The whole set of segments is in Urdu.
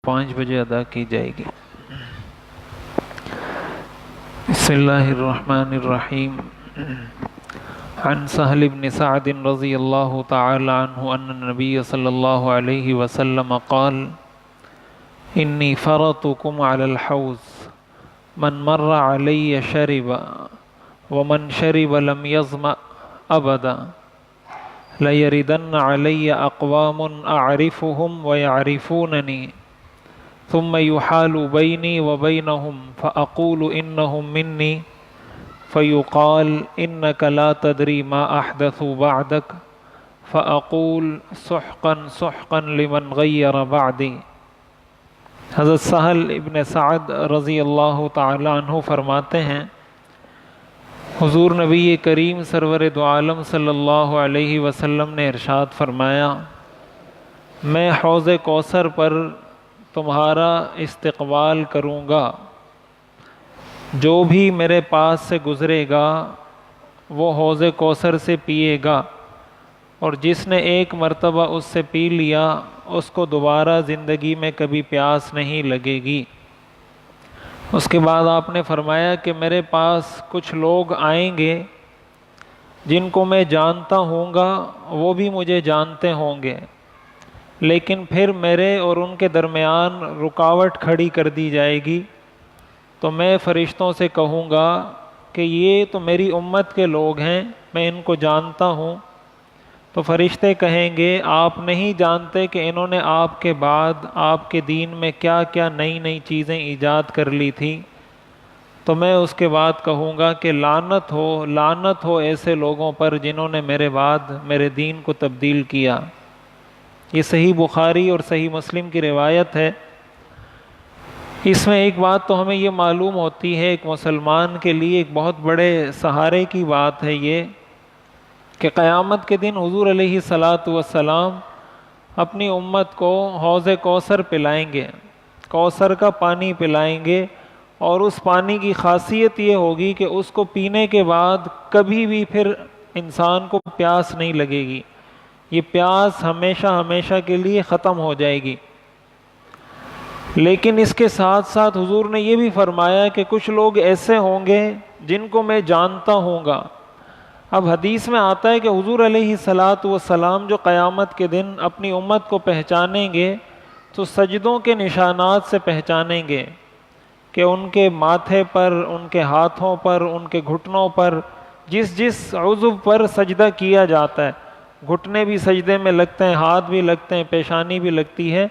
5 بجے ادا کی جائے گی۔ بسم اللہ الرحمن الرحیم۔ عن سہل بن سعد رضی اللہ تعالی عنہ ان النبی صلی اللہ علیہ وسلم قال انی فرطکم علی الحوض من مر علی شرب ومن شرب لم يظمأ ابدا لیردن علی اقوام اعرفهم ویعرفوننی ثم يحال بینی وبینہم فاقول انہم منی فیقال انک لا تدری ما احدثوا بعدک فاقول سحقا سحقا لمن غیر بعدی۔ حضرت سہل ابن سعد رضی اللہ تعالی عنہ فرماتے ہیں حضور نبی کریم سرور دو عالم صلی اللہ علیہ وسلم نے ارشاد فرمایا، میں حوض کوثر پر تمہارا استقبال کروں گا، جو بھی میرے پاس سے گزرے گا وہ حوض کوثر سے پیے گا، اور جس نے ایک مرتبہ اس سے پی لیا اس کو دوبارہ زندگی میں کبھی پیاس نہیں لگے گی۔ اس کے بعد آپ نے فرمایا کہ میرے پاس کچھ لوگ آئیں گے جن کو میں جانتا ہوں گا، وہ بھی مجھے جانتے ہوں گے، لیکن پھر میرے اور ان کے درمیان رکاوٹ کھڑی کر دی جائے گی، تو میں فرشتوں سے کہوں گا کہ یہ تو میری امت کے لوگ ہیں، میں ان کو جانتا ہوں۔ تو فرشتے کہیں گے آپ نہیں جانتے کہ انہوں نے آپ کے بعد آپ کے دین میں کیا کیا نئی نئی چیزیں ایجاد کر لی تھی۔ تو میں اس کے بعد کہوں گا کہ لعنت ہو ایسے لوگوں پر جنہوں نے میرے بعد میرے دین کو تبدیل کیا۔ یہ صحیح بخاری اور صحیح مسلم کی روایت ہے۔ اس میں ایک بات تو ہمیں یہ معلوم ہوتی ہے، ایک مسلمان کے لیے ایک بہت بڑے سہارے کی بات ہے یہ کہ قیامت کے دن حضور علیہ الصلاۃ والسلام اپنی امت کو حوض کوثر پلائیں گے، کوثر کا پانی پلائیں گے، اور اس پانی کی خاصیت یہ ہوگی کہ اس کو پینے کے بعد کبھی بھی پھر انسان کو پیاس نہیں لگے گی، یہ پیاس ہمیشہ ہمیشہ کے لیے ختم ہو جائے گی۔ لیکن اس کے ساتھ ساتھ حضور نے یہ بھی فرمایا کہ کچھ لوگ ایسے ہوں گے جن کو میں جانتا ہوں گا۔ اب حدیث میں آتا ہے کہ حضور علیہ الصلاۃ والسلام جو قیامت کے دن اپنی امت کو پہچانیں گے تو سجدوں کے نشانات سے پہچانیں گے کہ ان کے ماتھے پر، ان کے ہاتھوں پر، ان کے گھٹنوں پر جس جس عضو پر سجدہ کیا جاتا ہے، گھٹنے بھی سجدے میں لگتے ہیں، ہاتھ بھی لگتے ہیں، پیشانی بھی لگتی ہے،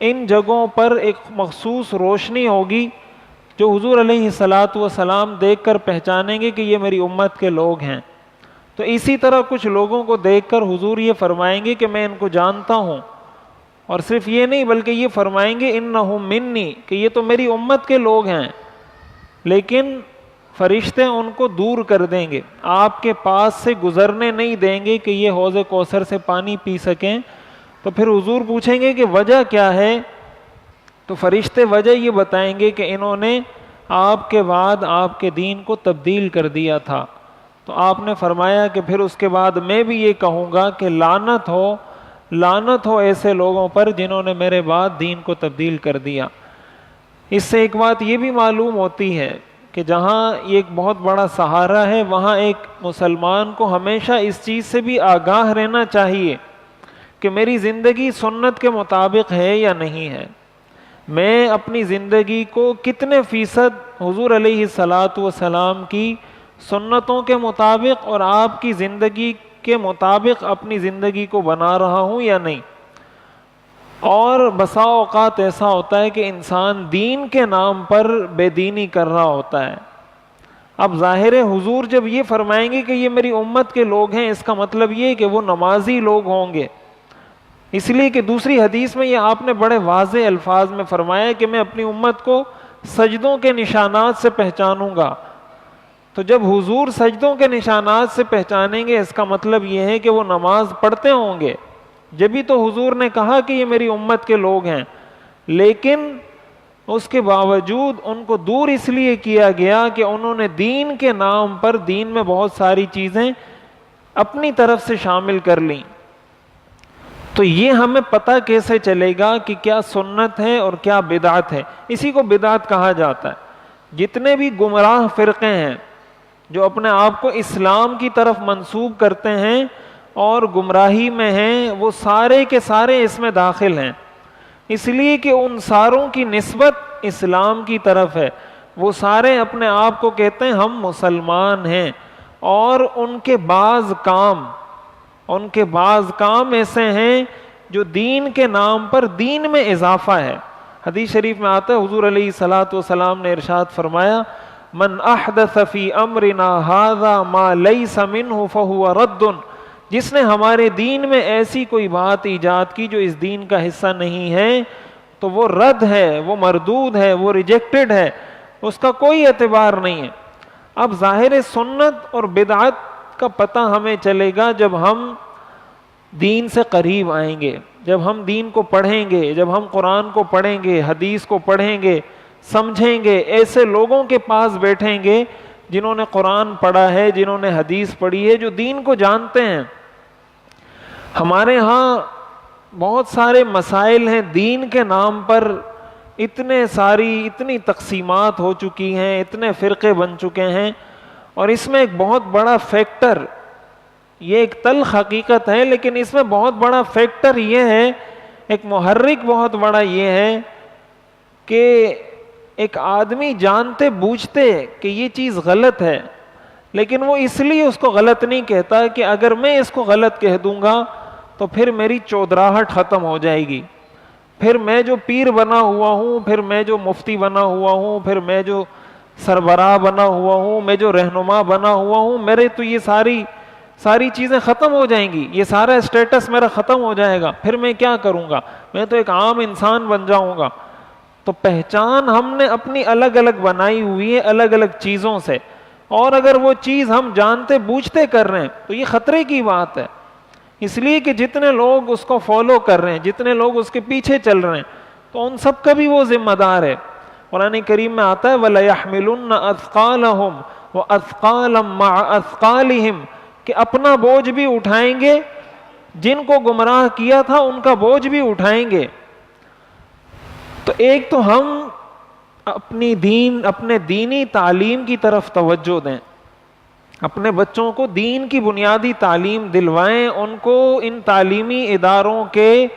ان جگہوں پر ایک مخصوص روشنی ہوگی جو حضور علیہ الصلاۃ والسلام دیکھ کر پہچانیں گے کہ یہ میری امت کے لوگ ہیں۔ تو اسی طرح کچھ لوگوں کو دیکھ کر حضور یہ فرمائیں گے کہ میں ان کو جانتا ہوں، اور صرف یہ نہیں بلکہ یہ فرمائیں گے انہم منی، کہ یہ تو میری امت کے لوگ ہیں، لیکن فرشتے ان کو دور کر دیں گے، آپ کے پاس سے گزرنے نہیں دیں گے کہ یہ حوض کوثر سے پانی پی سکیں۔ تو پھر حضور پوچھیں گے کہ وجہ کیا ہے؟ تو فرشتے وجہ یہ بتائیں گے کہ انہوں نے آپ کے بعد آپ کے دین کو تبدیل کر دیا تھا۔ تو آپ نے فرمایا کہ پھر اس کے بعد میں بھی یہ کہوں گا کہ لعنت ہو ایسے لوگوں پر جنہوں نے میرے بعد دین کو تبدیل کر دیا۔ اس سے ایک بات یہ بھی معلوم ہوتی ہے کہ جہاں یہ ایک بہت بڑا سہارا ہے، وہاں ایک مسلمان کو ہمیشہ اس چیز سے بھی آگاہ رہنا چاہیے کہ میری زندگی سنت کے مطابق ہے یا نہیں ہے، میں اپنی زندگی کو کتنے فیصد حضور علیہ الصلاۃ والسلام کی سنتوں کے مطابق اور آپ کی زندگی کے مطابق اپنی زندگی کو بنا رہا ہوں یا نہیں۔ اور بسا اوقات ایسا ہوتا ہے کہ انسان دین کے نام پر بے دینی کر رہا ہوتا ہے۔ اب ظاہر ہے حضور جب یہ فرمائیں گے کہ یہ میری امت کے لوگ ہیں، اس کا مطلب یہ کہ وہ نمازی لوگ ہوں گے، اس لیے کہ دوسری حدیث میں یہ آپ نے بڑے واضح الفاظ میں فرمایا کہ میں اپنی امت کو سجدوں کے نشانات سے پہچانوں گا۔ تو جب حضور سجدوں کے نشانات سے پہچانیں گے، اس کا مطلب یہ ہے کہ وہ نماز پڑھتے ہوں گے، جبھی تو حضور نے کہا کہ یہ میری امت کے لوگ ہیں۔ لیکن اس کے باوجود ان کو دور اس لیے کیا گیا کہ انہوں نے دین کے نام پر دین میں بہت ساری چیزیں اپنی طرف سے شامل کر لیں۔ تو یہ ہمیں پتہ کیسے چلے گا کہ کیا سنت ہے اور کیا بدعت ہے؟ اسی کو بدعت کہا جاتا ہے۔ جتنے بھی گمراہ فرقے ہیں جو اپنے آپ کو اسلام کی طرف منسوب کرتے ہیں اور گمراہی میں ہیں، وہ سارے کے سارے اس میں داخل ہیں، اس لیے کہ ان ساروں کی نسبت اسلام کی طرف ہے۔ وہ سارے اپنے آپ کو کہتے ہیں ہم مسلمان ہیں، اور ان کے بعض کام ایسے ہیں جو دین کے نام پر دین میں اضافہ ہے۔ حدیث شریف میں آتا ہے، حضور علیہ الصلوۃ والسلام نے ارشاد فرمایا، من احدث فی امرنا ھذا ما لیس منہ فہو رد، جس نے ہمارے دین میں ایسی کوئی بات ایجاد کی جو اس دین کا حصہ نہیں ہے تو وہ رد ہے، وہ مردود ہے، وہ ریجیکٹڈ ہے، اس کا کوئی اعتبار نہیں ہے۔ اب ظاہر سنت اور بدعت کا پتہ ہمیں چلے گا جب ہم دین سے قریب آئیں گے، جب ہم دین کو پڑھیں گے، جب ہم قرآن کو پڑھیں گے، حدیث کو پڑھیں گے، سمجھیں گے، ایسے لوگوں کے پاس بیٹھیں گے جنہوں نے قرآن پڑھا ہے، جنہوں نے حدیث پڑھی ہے، جو دین کو جانتے ہیں۔ ہمارے ہاں بہت سارے مسائل ہیں، دین کے نام پر اتنی تقسیمات ہو چکی ہیں، اتنے فرقے بن چکے ہیں، اور اس میں ایک بہت بڑا فیکٹر، یہ ایک تلخ حقیقت ہے لیکن اس میں بہت بڑا فیکٹر یہ ہے، ایک محرک بہت بڑا یہ ہے کہ ایک آدمی جانتے بوجھتے کہ یہ چیز غلط ہے، لیکن وہ اس لیے اس کو غلط نہیں کہتا کہ اگر میں اس کو غلط کہہ دوں گا تو پھر میری چودراہٹ ختم ہو جائے گی، پھر میں جو پیر بنا ہوا ہوں، پھر میں جو مفتی بنا ہوا ہوں، پھر میں جو سربراہ بنا ہوا ہوں، میں جو رہنما بنا ہوا ہوں، میرے تو یہ ساری چیزیں ختم ہو جائیں گی، یہ سارا اسٹیٹس میرا ختم ہو جائے گا، پھر میں کیا کروں گا؟ میں تو ایک عام انسان بن جاؤں گا۔ تو پہچان ہم نے اپنی الگ الگ بنائی ہوئی ہے الگ الگ چیزوں سے، اور اگر وہ چیز ہم جانتے بوجھتے کر رہے ہیں تو یہ خطرے کی بات ہے، اس لیے کہ جتنے لوگ اس کو فالو کر رہے ہیں، جتنے لوگ اس کے پیچھے چل رہے ہیں، تو ان سب کا بھی وہ ذمہ دار ہے۔ قرآن کریم میں آتا ہے وَلَيَحْمِلُنَّ أَثْقَالَهُمْ وَأَثْقَالًا مَعَ أَثْقَالِهِمْ، کہ اپنا بوجھ بھی اٹھائیں گے، جن کو گمراہ کیا تھا ان کا بوجھ بھی اٹھائیں گے۔ تو ایک تو ہم اپنے دینی تعلیم کی طرف توجہ دیں، اپنے بچوں کو دین کی بنیادی تعلیم دلوائیں، ان کو ان تعلیمی اداروں کے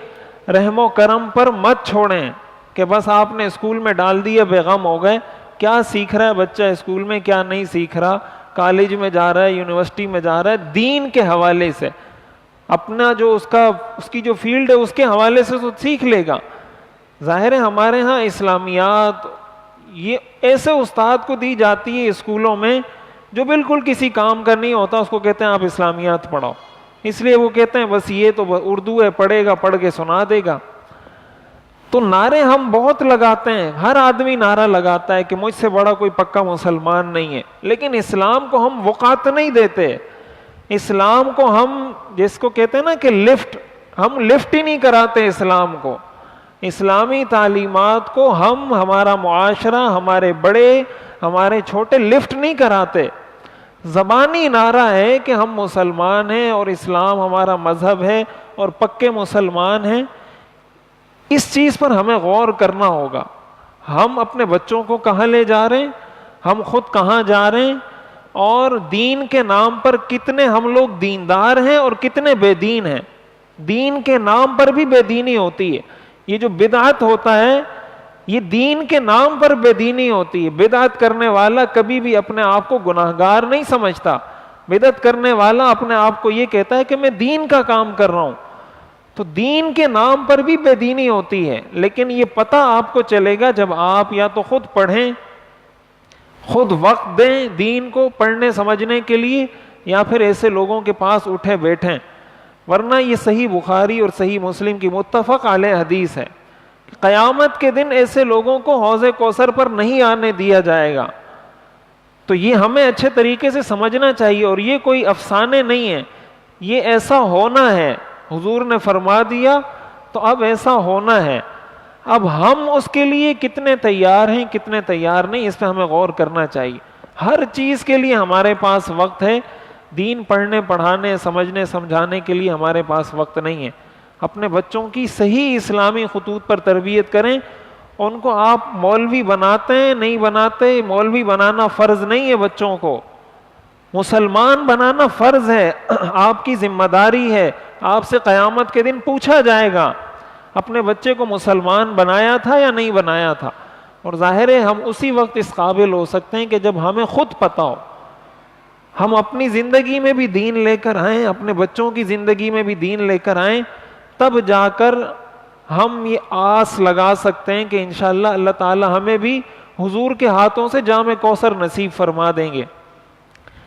رحم و کرم پر مت چھوڑیں کہ بس آپ نے اسکول میں ڈال دیا بیغم ہو گئے، کیا سیکھ رہا ہے بچہ اسکول میں، کیا نہیں سیکھ رہا، کالج میں جا رہا ہے، یونیورسٹی میں جا رہا ہے، دین کے حوالے سے اپنا جو اس کی جو فیلڈ ہے اس کے حوالے سے تو سیکھ لے گا۔ ظاہر ہے ہمارے ہاں اسلامیات یہ ایسے استاد کو دی جاتی ہے اسکولوں میں جو بالکل کسی کام کا نہیں ہوتا، اس کو کہتے ہیں آپ اسلامیات پڑھاؤ، اس لیے وہ کہتے ہیں بس یہ تو اردو ہے، پڑھے گا، پڑھ کے سنا دے گا۔ تو نعرے ہم بہت لگاتے ہیں، ہر آدمی نعرہ لگاتا ہے کہ مجھ سے بڑا کوئی پکا مسلمان نہیں ہے، لیکن اسلام کو ہم وقعت نہیں دیتے، اسلام کو ہم جس کو کہتے ہیں نا کہ ہم لفٹ ہی نہیں کراتے اسلام کو، اسلامی تعلیمات کو ہم، ہمارا معاشرہ، ہمارے بڑے، ہمارے چھوٹے لفٹ نہیں کراتے۔ زبانی نعرہ ہے کہ ہم مسلمان ہیں اور اسلام ہمارا مذہب ہے اور پکے مسلمان ہیں، اس چیز پر ہمیں غور کرنا ہوگا۔ ہم اپنے بچوں کو کہاں لے جا رہے ہیں، ہم خود کہاں جا رہے ہیں، اور دین کے نام پر کتنے ہم لوگ دیندار ہیں اور کتنے بے دین ہیں۔ دین کے نام پر بھی بے دینی ہوتی ہے، یہ جو بدعت ہوتا ہے یہ دین کے نام پر بے دینی ہوتی ہے۔ بدعت کرنے والا کبھی بھی اپنے آپ کو گناہگار نہیں سمجھتا، بدعت کرنے والا اپنے آپ کو یہ کہتا ہے کہ میں دین کا کام کر رہا ہوں۔ تو دین کے نام پر بھی بے دینی ہوتی ہے، لیکن یہ پتہ آپ کو چلے گا جب آپ یا تو خود پڑھیں، خود وقت دیں دین کو پڑھنے سمجھنے کے لیے، یا پھر ایسے لوگوں کے پاس اٹھے بیٹھیں۔ ورنہ یہ صحیح بخاری اور صحیح مسلم کی متفق علیہ حدیث ہے، قیامت کے دن ایسے لوگوں کو حوض کوثر پر نہیں آنے دیا جائے گا۔ تو یہ ہمیں اچھے طریقے سے سمجھنا چاہیے، اور یہ کوئی افسانے نہیں ہے، یہ ایسا ہونا ہے، حضور نے فرما دیا تو اب ایسا ہونا ہے۔ اب ہم اس کے لیے کتنے تیار ہیں کتنے تیار نہیں، اس پہ ہمیں غور کرنا چاہیے۔ ہر چیز کے لیے ہمارے پاس وقت ہے، دین پڑھنے پڑھانے سمجھنے سمجھانے کے لیے ہمارے پاس وقت نہیں ہے۔ اپنے بچوں کی صحیح اسلامی خطوط پر تربیت کریں. ان کو آپ مولوی بناتے ہیں نہیں بناتے، مولوی بنانا فرض نہیں ہے بچوں کو، مسلمان بنانا فرض ہے، آپ کی ذمہ داری ہے. آپ سے قیامت کے دن پوچھا جائے گا اپنے بچے کو مسلمان بنایا تھا یا نہیں بنایا تھا. اور ظاہر ہے ہم اسی وقت اس قابل ہو سکتے ہیں کہ جب ہمیں خود پتہ ہو، ہم اپنی زندگی میں بھی دین لے کر آئیں، اپنے بچوں کی زندگی میں بھی دین لے کر آئیں، تب جا کر ہم یہ آس لگا سکتے ہیں کہ انشاءاللہ اللہ تعالی ہمیں بھی حضور کے ہاتھوں سے جام کوثر نصیب فرما دیں گے.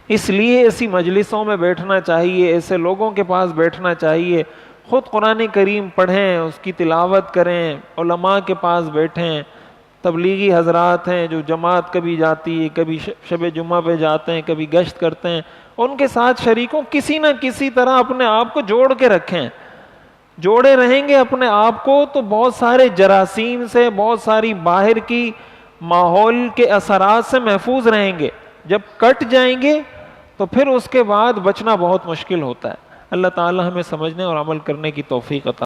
اس لیے ایسی مجلسوں میں بیٹھنا چاہیے، ایسے لوگوں کے پاس بیٹھنا چاہیے. خود قرآن کریم پڑھیں، اس کی تلاوت کریں، علماء کے پاس بیٹھیں. تبلیغی حضرات ہیں جو جماعت کبھی جاتی ہے، کبھی شب جمعہ پہ جاتے ہیں، کبھی گشت کرتے ہیں، ان کے ساتھ شریکوں، کسی نہ کسی طرح اپنے آپ کو جوڑ کے رکھیں. جوڑے رہیں گے اپنے آپ کو تو بہت سارے جراثیم سے، بہت ساری باہر کی ماحول کے اثرات سے محفوظ رہیں گے. جب کٹ جائیں گے تو پھر اس کے بعد بچنا بہت مشکل ہوتا ہے. اللہ تعالی ہمیں سمجھنے اور عمل کرنے کی توفیق عطا